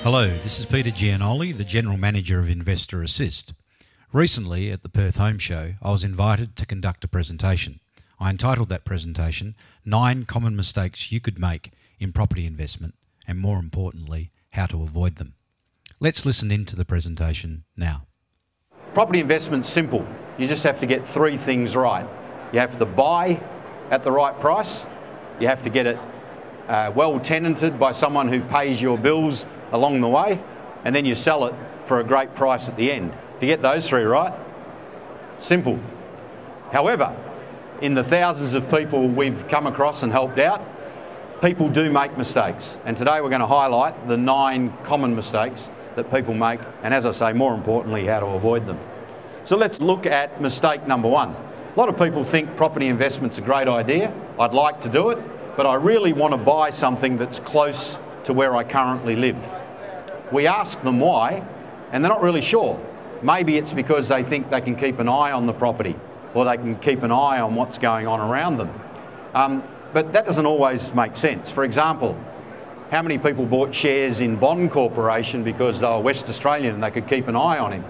Hello, this is Peter Gianoli, the General Manager of Investor Assist. Recently, at the Perth Home Show, I was invited to conduct a presentation. I entitled that presentation, 9 Common Mistakes You Could Make in Property Investment, and more importantly, how to avoid them. Let's listen into the presentation now. Property investment's simple. You just have to get 3 things right. You have to buy at the right price, you have to get it well tenanted by someone who pays your bills along the way, and then you sell it for a great price at the end. If you get those 3 right, simple. However, in the thousands of people we've come across and helped out, people do make mistakes. And today we're going to highlight the 9 common mistakes that people make, and as I say, more importantly, how to avoid them. So let's look at mistake number 1. A lot of people think property investment's a great idea. I'd like to do it, but I really want to buy something that's close to where I currently live. We ask them why, and they're not really sure. Maybe it's because they think they can keep an eye on the property, or they can keep an eye on what's going on around them. But that doesn't always make sense. For example, how many people bought shares in Bond Corporation because they were West Australian and they could keep an eye on him?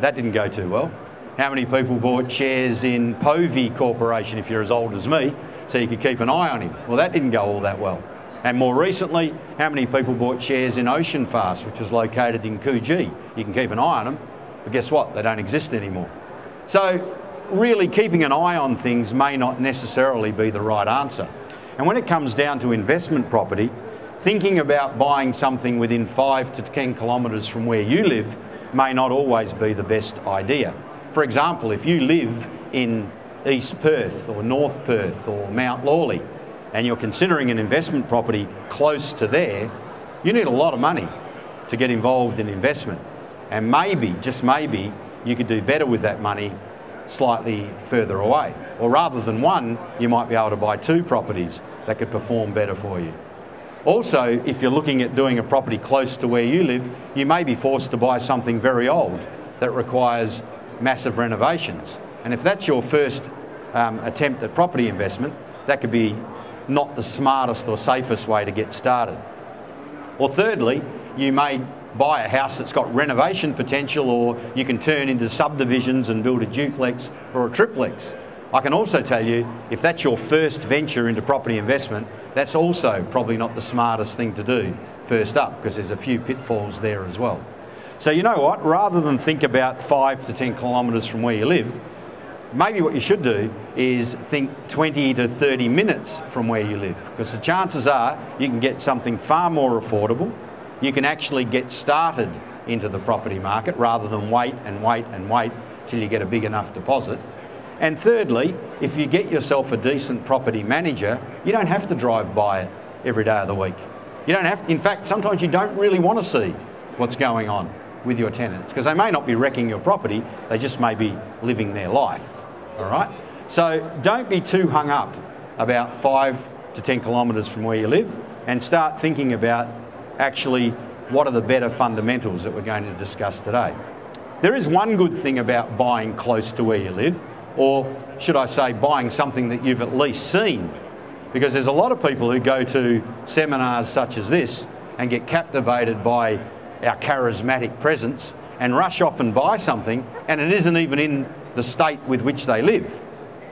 That didn't go too well. How many people bought shares in Povey Corporation, if you're as old as me, so you could keep an eye on him? Well, that didn't go all that well. And more recently, how many people bought shares in Ocean Fast, which was located in Coogee? You can keep an eye on them, but guess what? They don't exist anymore. So really keeping an eye on things may not necessarily be the right answer. And when it comes down to investment property, thinking about buying something within 5 to 10 kilometres from where you live may not always be the best idea. For example, if you live in East Perth or North Perth or Mount Lawley, and you're considering an investment property close to there, you need a lot of money to get involved in investment. And maybe, just maybe, you could do better with that money slightly further away. Or rather than 1, you might be able to buy 2 properties that could perform better for you. Also, if you're looking at doing a property close to where you live, you may be forced to buy something very old that requires massive renovations. And if that's your first attempt at property investment, that could be not the smartest or safest way to get started. Or thirdly, you may buy a house that's got renovation potential, or you can turn into subdivisions and build a duplex or a triplex. I can also tell you, if that's your first venture into property investment, that's also probably not the smartest thing to do first up, because there's a few pitfalls there as well. So you know what, rather than think about 5 to 10 kilometres from where you live, maybe what you should do is think 20 to 30 minutes from where you live, because the chances are you can get something far more affordable. You can actually get started into the property market rather than wait and wait and wait till you get a big enough deposit. And thirdly, if you get yourself a decent property manager, you don't have to drive by it every day of the week. You don't have to, in fact, sometimes you don't really want to see what's going on with your tenants, because they may not be wrecking your property, they just may be living their life. All right? So don't be too hung up about 5 to 10 kilometres from where you live, and start thinking about actually what are the better fundamentals that we're going to discuss today. There is one good thing about buying close to where you live, or should I say buying something that you've at least seen, because there's a lot of people who go to seminars such as this and get captivated by our charismatic presence and rush off and buy something, and it isn't even in the state with which they live.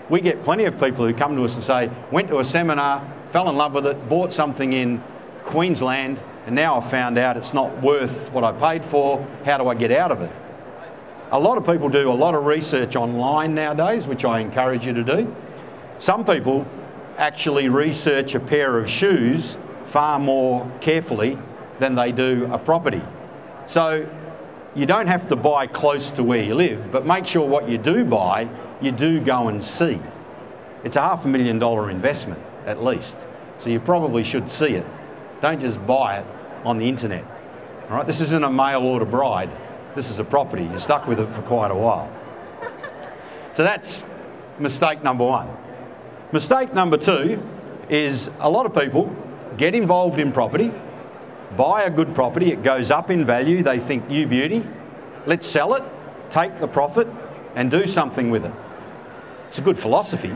We get plenty of people who come to us and say, went to a seminar, fell in love with it, bought something in Queensland, and now I've found out it's not worth what I paid for. How do I get out of it? A lot of people do a lot of research online nowadays, which I encourage you to do. Some people actually research a pair of shoes far more carefully than they do a property. So you don't have to buy close to where you live, but make sure what you do buy, you do go and see. It's a $500,000 investment, at least. So you probably should see it. Don't just buy it on the internet. All right? This isn't a mail order bride. This is a property. You're stuck with it for quite a while. So that's mistake number 1. Mistake number 2 is a lot of people get involved in property, buy a good property, it goes up in value, they think, you beauty, let's sell it, take the profit and do something with it. It's a good philosophy.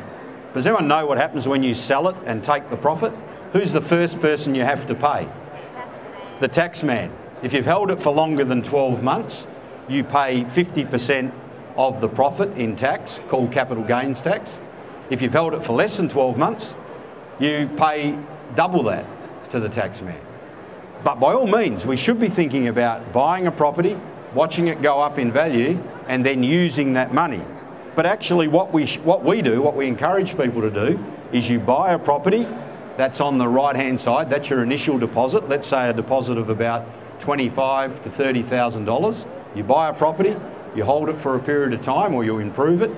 Does everyone know what happens when you sell it and take the profit? Who's the first person you have to pay? The tax man. If you've held it for longer than 12 months, you pay 50% of the profit in tax, called capital gains tax. If you've held it for less than 12 months, you pay double that to the tax man. But by all means, we should be thinking about buying a property, watching it go up in value, and then using that money. But actually what we encourage people to do is you buy a property that's on the right-hand side, that's your initial deposit, let's say a deposit of about $25,000 to $30,000. You buy a property, you hold it for a period of time or you improve it,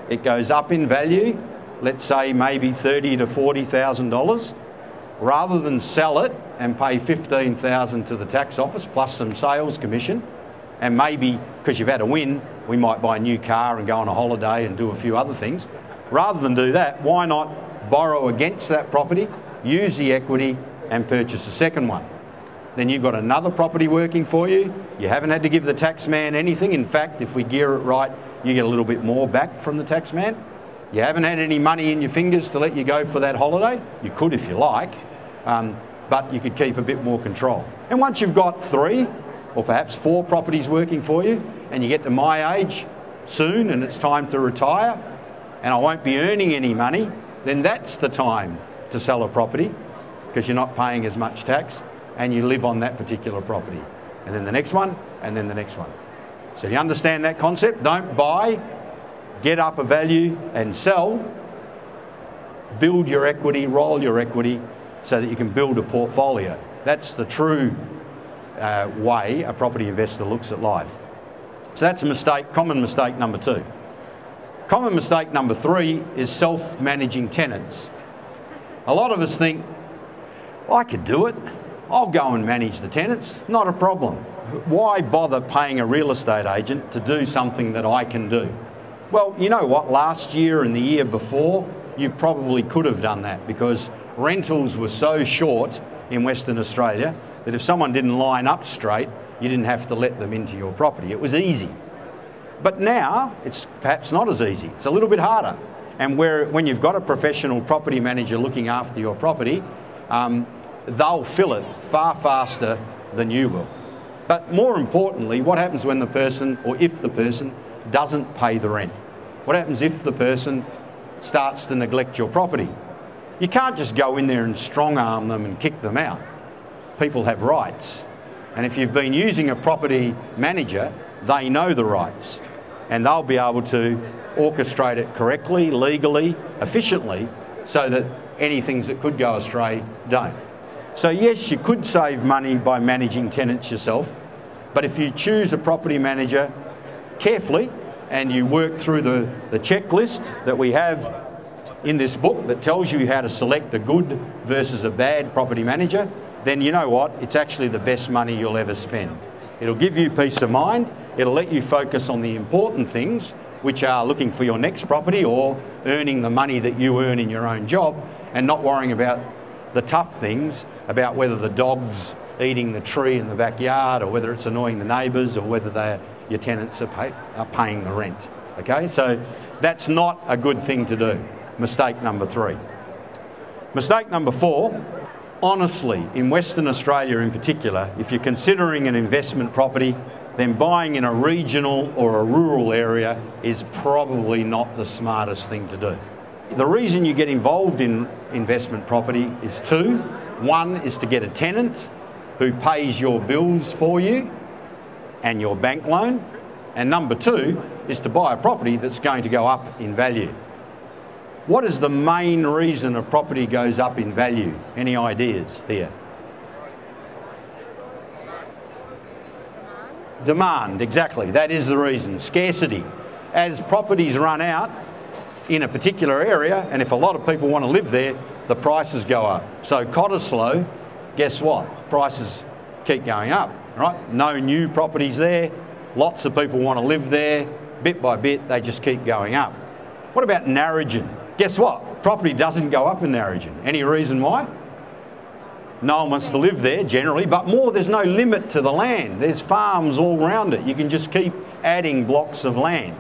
it goes up in value, let's say maybe $30,000 to $40,000. Rather than sell it and pay $15,000 to the tax office plus some sales commission, and maybe because you've had a win, we might buy a new car and go on a holiday and do a few other things. Rather than do that, why not borrow against that property, use the equity and purchase a second one? Then you've got another property working for you. You haven't had to give the tax man anything. In fact, if we gear it right, you get a little bit more back from the tax man. You haven't had any money in your fingers to let you go for that holiday. You could if you like, but you could keep a bit more control. And once you've got 3 or perhaps 4 properties working for you, and you get to my age soon and it's time to retire, and I won't be earning any money, then that's the time to sell a property because you're not paying as much tax and you live on that particular property. And then the next one, and then the next one. So you understand that concept? Don't buy, get up a value and sell. Build your equity, roll your equity so that you can build a portfolio. That's the true way a property investor looks at life. So that's a mistake, common mistake number 2. Common mistake number 3 is self-managing tenants. A lot of us think, I could do it. I'll go and manage the tenants, not a problem. Why bother paying a real estate agent to do something that I can do? Well, you know what, last year and the year before, you probably could have done that because rentals were so short in Western Australia that if someone didn't line up straight, you didn't have to let them into your property. It was easy. But now, it's perhaps not as easy. It's a little bit harder. And when you've got a professional property manager looking after your property, they'll fill it far faster than you will. But more importantly, what happens when the person, or if the person, doesn't pay the rent? What happens if the person starts to neglect your property? You can't just go in there and strong-arm them and kick them out. People have rights. And if you've been using a property manager, they know the rights. And they'll be able to orchestrate it correctly, legally, efficiently, so that any things that could go astray don't. So yes, you could save money by managing tenants yourself, but if you choose a property manager carefully and you work through the checklist that we have in this book that tells you how to select a good versus a bad property manager, then you know what? It's actually the best money you'll ever spend. It'll give you peace of mind. It'll let you focus on the important things, which are looking for your next property or earning the money that you earn in your own job, and not worrying about the tough things, about whether the dog's eating the tree in the backyard or whether it's annoying the neighbours or whether your tenants are paying the rent. Okay, so that's not a good thing to do. Mistake number 3. Mistake number 4, honestly, in Western Australia in particular, if you're considering an investment property, then buying in a regional or a rural area is probably not the smartest thing to do. The reason you get involved in investment property is 2. One is to get a tenant who pays your bills for you and your bank loan. And number 2 is to buy a property that's going to go up in value. What is the main reason a property goes up in value? Any ideas here? Demand, exactly. That is the reason. Scarcity. As properties run out in a particular area, and if a lot of people want to live there, the prices go up. So Cottesloe, guess what? Prices keep going up, right? No new properties there. Lots of people want to live there. Bit by bit, they just keep going up. What about Narrogin? Guess what? Property doesn't go up in Narrogin. Any reason why? No one wants to live there generally, but more, there's no limit to the land. There's farms all around it. You can just keep adding blocks of land.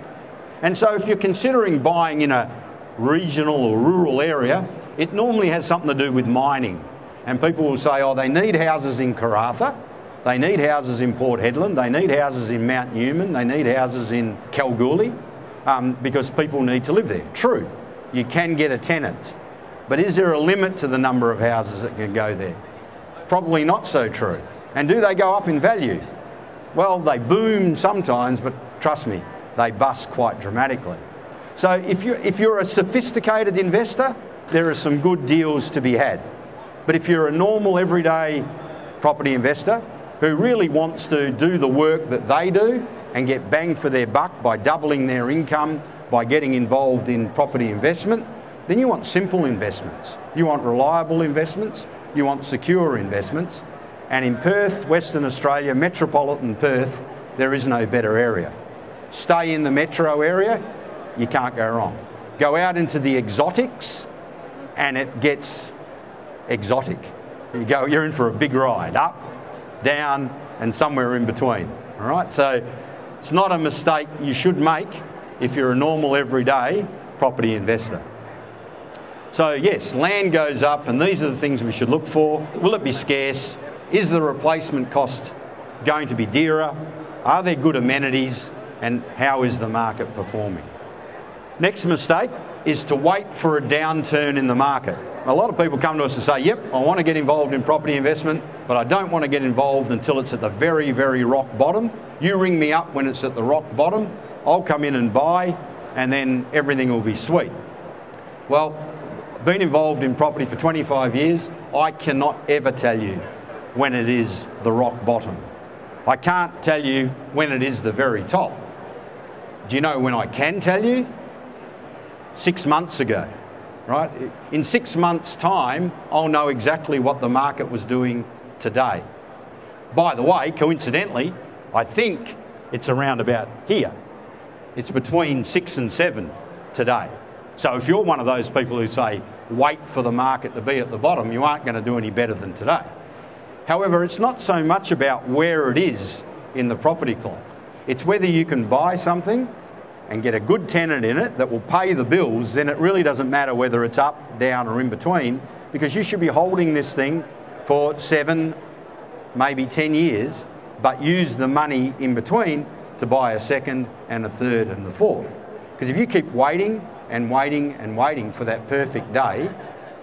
And so if you're considering buying in a regional or rural area, it normally has something to do with mining. And people will say, oh, they need houses in Karratha They need houses in Port Hedland, they need houses in Mount Newman, they need houses in Kalgoorlie, because people need to live there. True, you can get a tenant, but is there a limit to the number of houses that can go there? Probably not so true. And do they go up in value? Well, they boom sometimes, but trust me, they bust quite dramatically. So if you're a sophisticated investor, there are some good deals to be had. But if you're a normal, everyday property investor who really wants to do the work that they do and get bang for their buck by doubling their income, by getting involved in property investment, then you want simple investments. You want reliable investments, you want secure investments. And in Perth, Western Australia, metropolitan Perth, there is no better area. Stay in the metro area, you can't go wrong. Go out into the exotics and it gets exotic. You're in for a big ride, up, down, and somewhere in between. All right, so it's not a mistake you should make if you're a normal, everyday property investor. So yes, land goes up, and these are the things we should look for. Will it be scarce? Is the replacement cost going to be dearer? Are there good amenities? And how is the market performing? Next mistake is to wait for a downturn in the market. A lot of people come to us and say, yep, I want to get involved in property investment, but I don't want to get involved until it's at the very, very rock bottom. You ring me up when it's at the rock bottom, I'll come in and buy, and then everything will be sweet. Well, been involved in property for 25 years, I cannot ever tell you when it is the rock bottom. I can't tell you when it is the very top. Do you know when I can tell you? 6 months ago, right? In 6 months' time, I'll know exactly what the market was doing today. By the way, coincidentally, I think it's around about here. It's between 6 and 7 today. So if you're one of those people who say, wait for the market to be at the bottom, you aren't going to do any better than today. However, it's not so much about where it is in the property clock. It's whether you can buy something and get a good tenant in it that will pay the bills. Then it really doesn't matter whether it's up, down or in between, because you should be holding this thing for 7, maybe 10 years, but use the money in between to buy a second and a third and the fourth. Because if you keep waiting and waiting and waiting for that perfect day,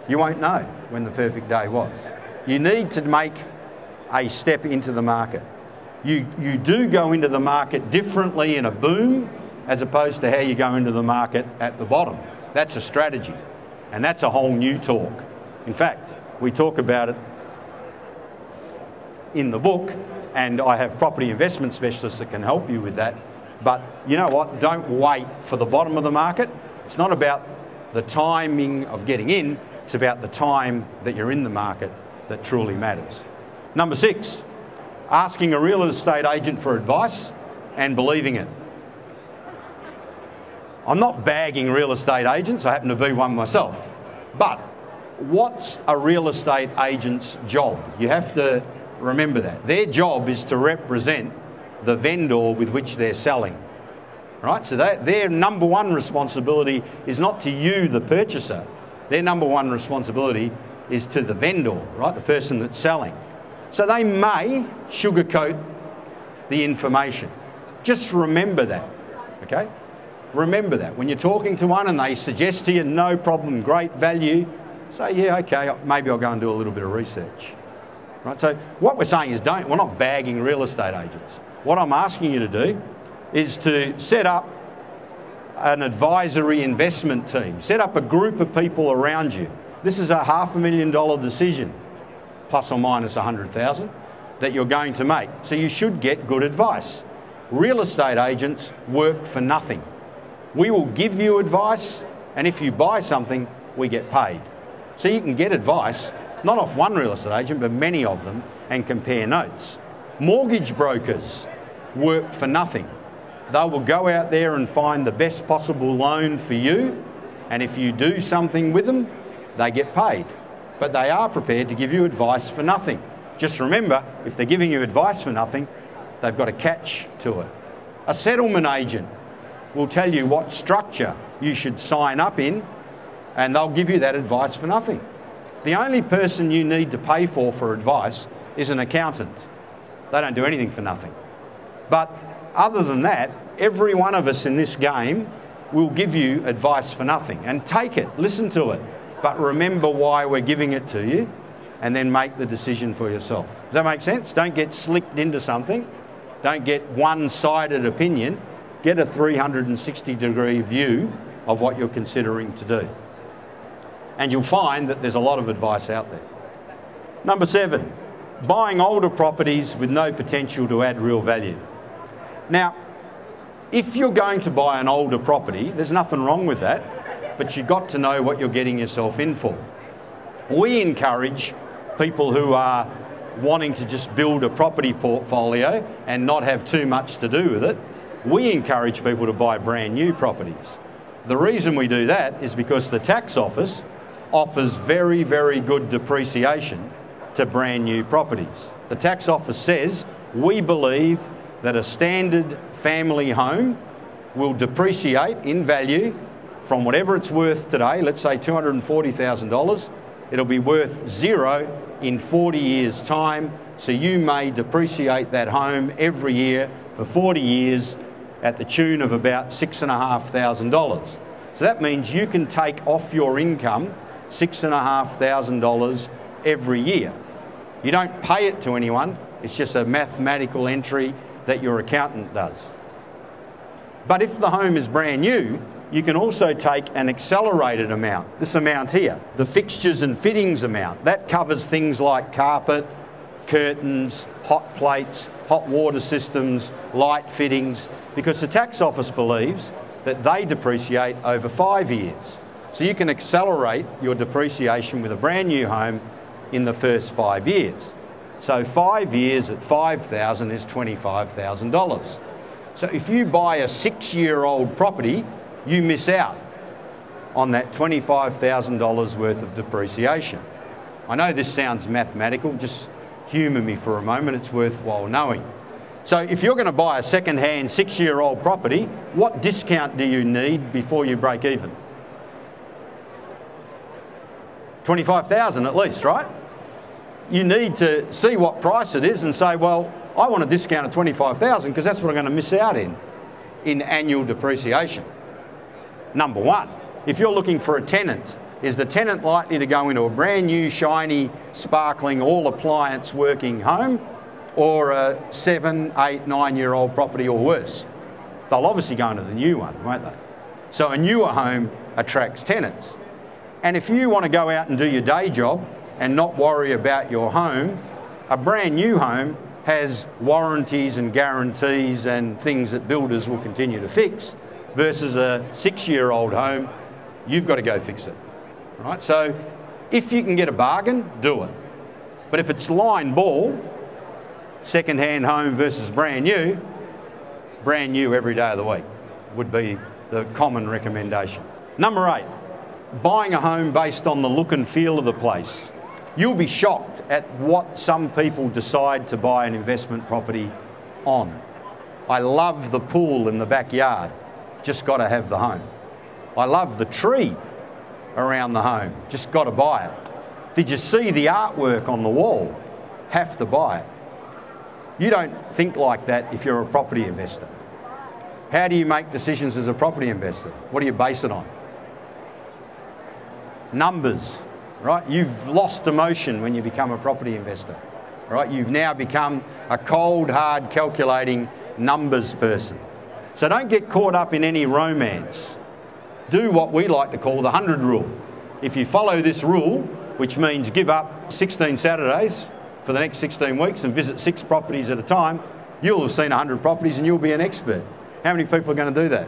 you won't know when the perfect day was. You need to make a step into the market. You do go into the market differently in a boom as opposed to how you go into the market at the bottom. That's a strategy, and that's a whole new talk. In fact, we talk about it in the book, and I have property investment specialists that can help you with that. But you know what? Don't wait for the bottom of the market. It's not about the timing of getting in, it's about the time that you're in the market that truly matters. Number 6, asking a real estate agent for advice and believing it. I'm not bagging real estate agents, I happen to be one myself. But what's a real estate agent's job? You have to remember that. Their job is to represent the vendor with which they're selling. Right? So their number one responsibility is not to you, the purchaser. Their number one responsibility is to the vendor, right? The person that's selling. So they may sugarcoat the information. Just remember that, okay? Remember that. When you're talking to one and they suggest to you, no problem, great value, say, yeah, okay, maybe I'll go and do a little bit of research. Right? So what we're saying is we're not bagging real estate agents. What I'm asking you to do is to set up an advisory investment team. Set up a group of people around you. This is a $500,000 decision, plus or minus 100,000, that you're going to make. So you should get good advice. Real estate agents work for nothing. We will give you advice, and if you buy something, we get paid. So you can get advice, not off one real estate agent, but many of them, and compare notes. Mortgage brokers work for nothing. They will go out there and find the best possible loan for you, and if you do something with them, they get paid. But they are prepared to give you advice for nothing. Just remember, if they're giving you advice for nothing, they've got a catch to it. A settlement agent will tell you what structure you should sign up in, and they'll give you that advice for nothing. The only person you need to pay for advice is an accountant. They don't do anything for nothing. But other than that, every one of us in this game will give you advice for nothing. And take it, listen to it, but remember why we're giving it to you, and then make the decision for yourself. Does that make sense? Don't get slicked into something. Don't get one-sided opinion. Get a 360-degree view of what you're considering to do. And you'll find that there's a lot of advice out there. Number 7, buying older properties with no potential to add real value. Now, if you're going to buy an older property, there's nothing wrong with that, but you've got to know what you're getting yourself in for. We encourage people who are wanting to just build a property portfolio and not have too much to do with it. We encourage people to buy brand new properties. The reason we do that is because the tax office offers very, very good depreciation to brand new properties. The tax office says, we believe that a standard family home will depreciate in value from whatever it's worth today, let's say $240,000, it'll be worth 0 in 40 years' time, so you may depreciate that home every year for 40 years at the tune of about $6,500. So that means you can take off your income $6,500 every year. You don't pay it to anyone, it's just a mathematical entry that your accountant does. But if the home is brand new, you can also take an accelerated amount, this amount here, the fixtures and fittings amount. That covers things like carpet, curtains, hot plates, hot water systems, light fittings, because the tax office believes that they depreciate over 5 years. So you can accelerate your depreciation with a brand new home in the first 5 years. So 5 years at $5,000 is $25,000. So if you buy a 6-year-old property, you miss out on that $25,000 worth of depreciation. I know this sounds mathematical, just humour me for a moment, it's worthwhile knowing. So if you're going to buy a second-hand 6-year-old property, what discount do you need before you break even? 25,000 at least, right? You need to see what price it is and say, well, I want a discount of 25,000 because that's what I'm going to miss out in annual depreciation. Number one, if you're looking for a tenant, is the tenant likely to go into a brand new, shiny, sparkling, all appliance working home, or a 7, 8, 9-year-old property or worse? They'll obviously go into the new one, won't they? So a newer home attracts tenants. And if you want to go out and do your day job and not worry about your home, a brand new home has warranties and guarantees and things that builders will continue to fix, versus a 6-year-old home, you've got to go fix it, right? So if you can get a bargain, do it. But if it's line ball, second-hand home versus brand new every day of the week would be the common recommendation. Number 8, buying a home based on the look and feel of the place. You'll be shocked at what some people decide to buy an investment property on. I love the pool in the backyard, just got to have the home. I love the tree around the home, just got to buy it. Did you see the artwork on the wall? Have to buy it. You don't think like that if you're a property investor. How do you make decisions as a property investor? What do you base it on? Numbers, right? You've lost emotion when you become a property investor, right? You've now become a cold, hard, calculating numbers person. So don't get caught up in any romance. Do what we like to call the 100 rule. If you follow this rule, which means give up 16 Saturdays for the next 16 weeks and visit 6 properties at a time, you'll have seen 100 properties and you'll be an expert. How many people are going to do that?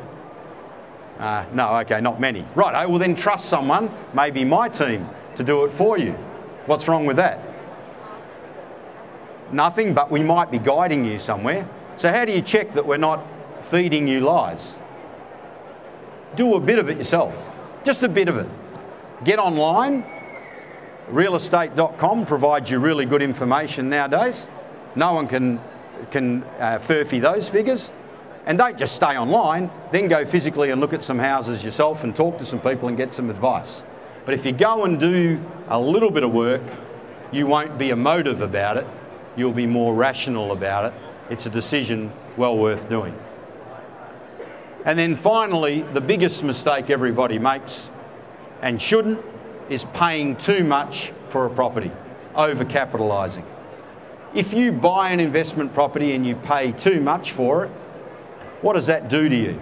No, okay, not many. Right, well then trust someone, maybe my team, to do it for you. What's wrong with that? Nothing, but we might be guiding you somewhere. So how do you check that we're not feeding you lies? Do a bit of it yourself, just a bit of it. Get online. Realestate.com provides you really good information nowadays. No one can furphy those figures. And don't just stay online, then go physically and look at some houses yourself and talk to some people and get some advice. But if you go and do a little bit of work, you won't be emotive about it. you'll be more rational about it. It's a decision well worth doing. And then finally, the biggest mistake everybody makes, and shouldn't, is paying too much for a property, over-capitalising. If you buy an investment property and you pay too much for it, what does that do to you?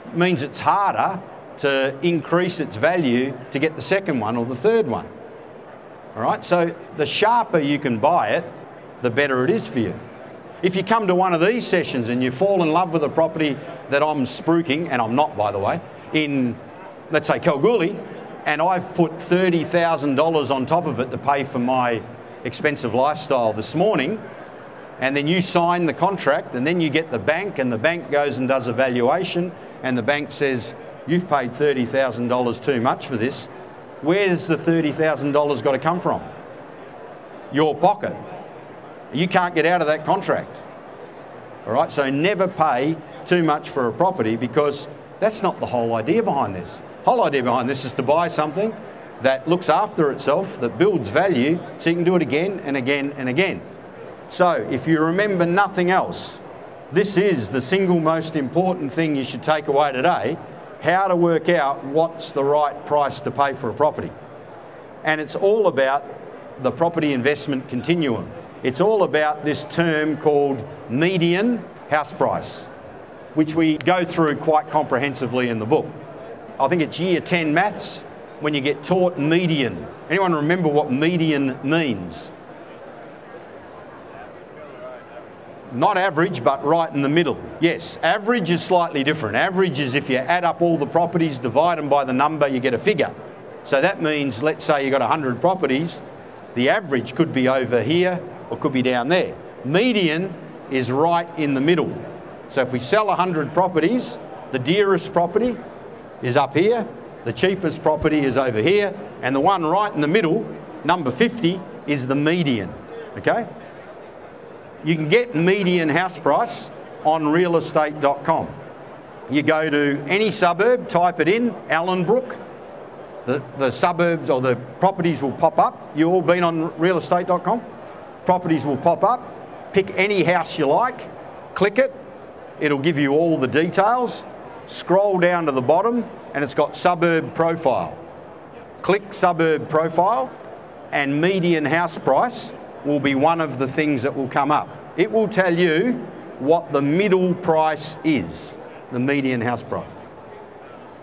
It means it's harder to increase its value to get the second one or the third one. All right, so the sharper you can buy it, the better it is for you. If you come to one of these sessions and you fall in love with a property that I'm spruiking, and I'm not, by the way, in, let's say, Kalgoorlie, and I've put $30,000 on top of it to pay for my expensive lifestyle this morning, and then you sign the contract, and then you get the bank, and the bank goes and does a valuation, and the bank says, you've paid $30,000 too much for this. Where's the $30,000 got to come from? Your pocket. You can't get out of that contract. All right, so never pay too much for a property, because that's not the whole idea behind this. The whole idea behind this is to buy something that looks after itself, that builds value, so you can do it again and again and again. So if you remember nothing else, this is the single most important thing you should take away today: how to work out what's the right price to pay for a property. And it's all about the property investment continuum. It's all about this term called median house price, which we go through quite comprehensively in the book. I think it's year 10 maths when you get taught median. Anyone remember what median means? Not average, but right in the middle. Yes, average is slightly different. Average is if you add up all the properties, divide them by the number, you get a figure. So that means, let's say you've got 100 properties, the average could be over here or could be down there. Median is right in the middle. So if we sell 100 properties, the dearest property is up here, the cheapest property is over here, and the one right in the middle, number 50, is the median, okay? You can get median house price on realestate.com. You go to any suburb, type it in, Allenbrook, the suburbs or the properties will pop up. You've all been on realestate.com? Properties will pop up. Pick any house you like, click it, it'll give you all the details. Scroll down to the bottom and it's got suburb profile. Click suburb profile and median house price will be one of the things that will come up. It will tell you what the middle price is, the median house price.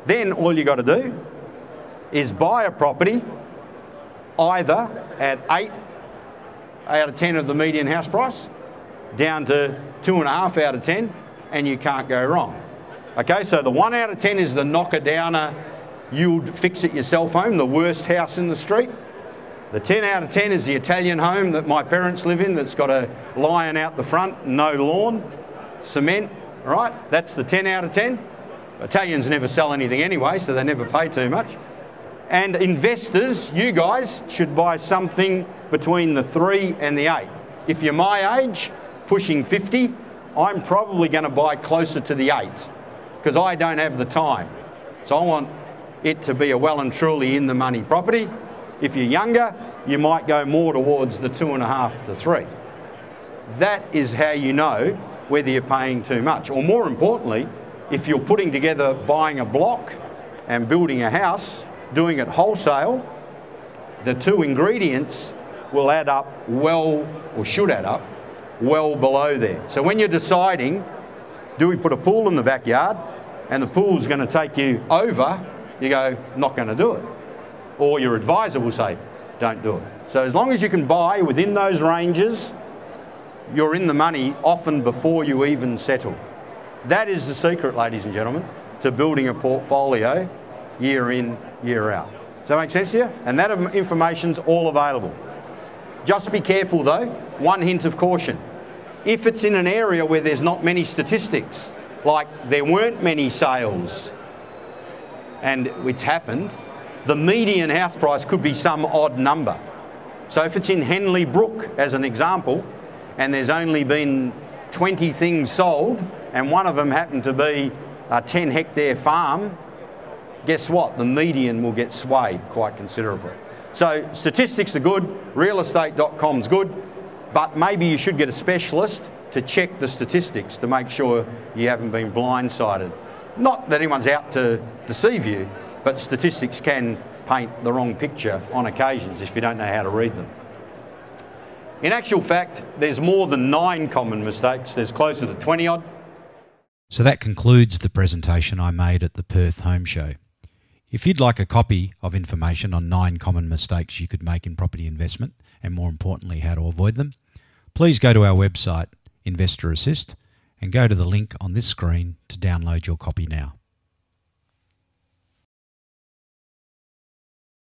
Then all you got to do is buy a property either at 8 out of 10 of the median house price, down to 2.5 out of 10, and you can't go wrong. Okay, so the 1 out of 10 is the knocker-downer, you'll fix it yourself home, the worst house in the street. The 10 out of 10 is the Italian home that my parents live in, that's got a lion out the front, no lawn, cement, right? That's the 10 out of 10. Italians never sell anything anyway, so they never pay too much. And investors, you guys, should buy something between the 3 and the 8. If you're my age, pushing 50, I'm probably going to buy closer to the 8, because I don't have the time. So I want it to be a well and truly in the money property. If you're younger, you might go more towards the 2.5 to 3. That is how you know whether you're paying too much. Or more importantly, if you're putting together buying a block and building a house, doing it wholesale, the two ingredients will add up well, or should add up, well below there. So when you're deciding, do we put a pool in the backyard and the pool's going to take you over, you go, not going to do it. Or your advisor will say, don't do it. So as long as you can buy within those ranges, you're in the money often before you even settle. That is the secret, ladies and gentlemen, to building a portfolio year in, year out. Does that make sense to you? And that information's all available. Just be careful though, one hint of caution. If it's in an area where there's not many statistics, like there weren't many sales, and it's happened, the median house price could be some odd number. So if it's in Henley Brook, as an example, and there's only been 20 things sold, and one of them happened to be a 10-hectare farm, guess what? The median will get swayed quite considerably. So statistics are good, realestate.com's good, but maybe you should get a specialist to check the statistics to make sure you haven't been blindsided. Not that anyone's out to deceive you, but statistics can paint the wrong picture on occasions if you don't know how to read them. In actual fact, there's more than 9 common mistakes. There's closer to 20 odd. So that concludes the presentation I made at the Perth Home Show. If you'd like a copy of information on 9 common mistakes you could make in property investment, and more importantly how to avoid them, please go to our website, Investor Assist, and go to the link on this screen to download your copy now.